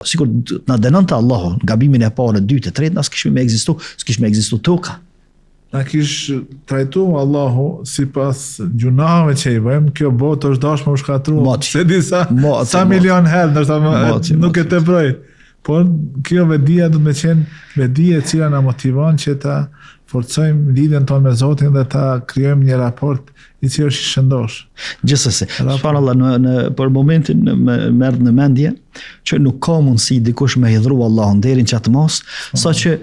Sikur na dënonte Allahu gabimin e parë, e dytë, e tretë, na s'kishim me ekzistu toka. Na kish trajtu Allahu sipas gjunave që i bëjmë, kjo botë është dashur më shkatruar. Se disa sa milion herë, ndoshta nuk e teproj. Por kjo vedia do të më qenë vedia e cila na motivon që ta forcojmë lidhjen tonë me Zotin dhe ta krijojmë një raport i cili është i shëndosh. Gjithsesi, subhanallahu, për momentin më merr në mendje që nuk ka mundësi dikush me hidhru Allahun derin çat mos, saqë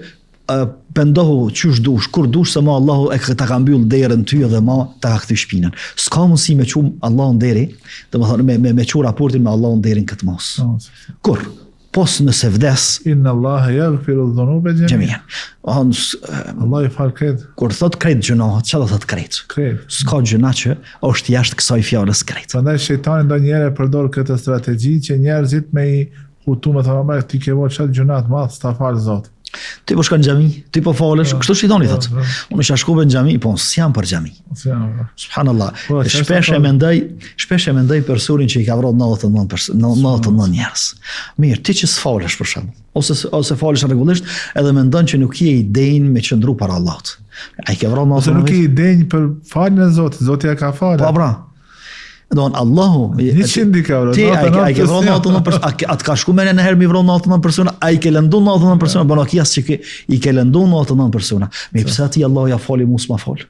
pendohu qysh dush, kur dush, se ma Allahu e ta ka mbyll derën ty dhe ma ta ka kthy shpinën. S'ka mundësi me qum Allahun deri, domethënë me qu raportin me Allahun derin këtë mos. Kur? Pos nëse vdes, inna Allah yaghfiru dhunuba jami'an. Allah i fal krejt. Kur thot krejt gjunohat, çfarë do thot krejt? S'ka gjuna që është jashtë kësaj fjalës krejt. Prandaj shejtani ndonjëherë përdor këtë strategji që njerëzit me i hutu me thonë, ti ke vënë çat gjuna të madh, sta fal Zot. Ti po shkon në xhami, ti po falesh, kështu shejtani thot. Unë isha shkuve në xhami, po s'jam për xhami. Subhanallah. Shpesh e mendoj personin që i ka vrarë 99 njerëz. Mirë, ti që s'falesh për shemb, ose falesh rregullisht, edhe mendon që nuk je i denj me qëndru para Allahut. Ai ke vrarë 99. Ose nuk je i denj për faljen e Zotit, Zoti ja ka falë. Po bra. Don Allahu, ti ai ke vronë 99%, atë ka shku me në herë mi vronë 99%, ai ke lëndu 99%, bëna kias që i ke lëndu 99%. Me pse ti Allahu ja fali mos ma fal?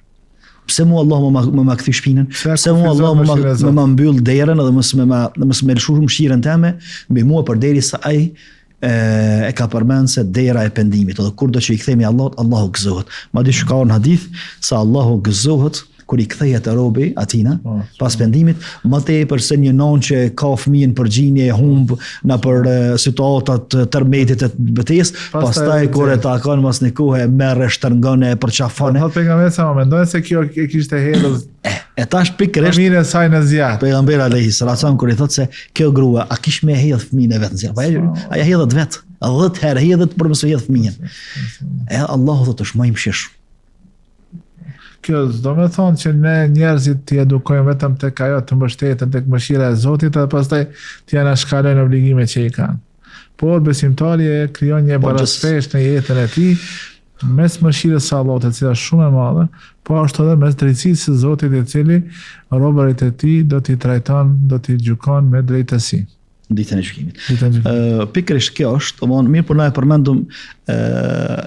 Pse mu Allahu më kthy shpinën? Pse mu Allahu më mbyll derën edhe mos më lëshu mëshirën time mbi mua përderisa ai e ka përmend se dera e pendimit, edhe kur do që i kthemi Allahut, Allahu gëzohet. Madje ka në hadith se Allahu gëzohet kur i kthehet robi atina pas pendimit, më tepër se një non që ka fëmijën për gjinje e humb në për situatat tërmetit të betesë, pastaj kur e takon mos në kohë merr shtrëngon e përçafon. Po pejgamberi sa mendon se kjo e kishte hedhur e tash pikërisht fëmijën e saj në zjarr. Pejgamberi alayhis salam kur i thot se kjo grua a kish me hedh fëmijën e vet në zjarr. Po ai hedhet vet. 10 herë hedhet për mos hedh fëmijën. Allahu thotë është më i mëshirshëm. Kjo do me thonë që ne njerëzit t'i edukojmë vetëm tek ajo të mbështetën tek mëshira e Zotit dhe pastaj t'ja na shkalojnë obligimet që i kanë. Por besimtari e krijon një baraspesht në jetën e tij mes mëshirës së Allahut, e cila është shumë e madhe, po ashtu edhe mes drejtësisë së Zotit, i cili robërit e tij do t'i trajton, do t'i gjykon me drejtësi. Ditën e gjykimit. Pikërisht kjo është, mirë po na e përmendëm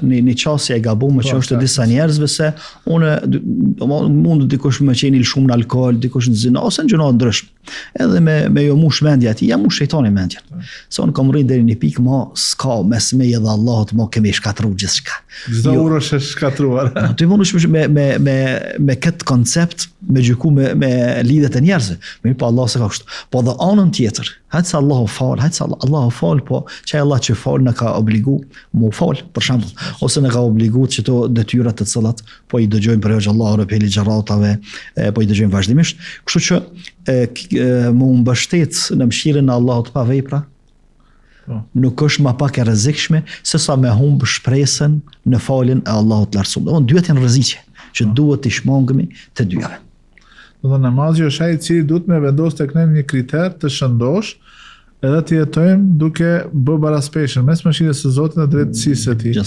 një qasje e gabuar që është disa njerëzve se mund dikush me qenë shumë në alkool, dikush në zinë ose në gjëra ndryshme. Edhe me jo mush mendja ti, ja mush shejtani mendjen. Se unë kam rrinë deri në pikë mo s'ka mes meje dhe Allahut mo kemi shkatruar gjithçka. Çdo uro është shkatruar. Ti mundesh me këtë koncept me gjyku me lidhet e njerëzve. Mirë po Allah se ka kështu. Po dhe anën tjetër, hajtë se Allahu fal, po që Allah që fal në ka obligu mu fal, për shembull, ose në ka obligu që to detyrat të cilat po i dëgjojmë për Allahu rreth ligjëratave, po i dëgjojmë vazhdimisht. Kështu që mu mbështet në mëshirën e Allahut pa vepra, nuk është më pak e rrezikshme se sa me humb shpresën në faljen e Allahut lartësuar. Domthonë dyat janë rreziqe që duhet të shmangemi të dyave. Do namazi është ai i cili duhet me vendos tek ne një kriter të shëndosh, edhe të jetojmë duke bë baraspeshën mes mëshirës së Zotit dhe drejtësisë së tij.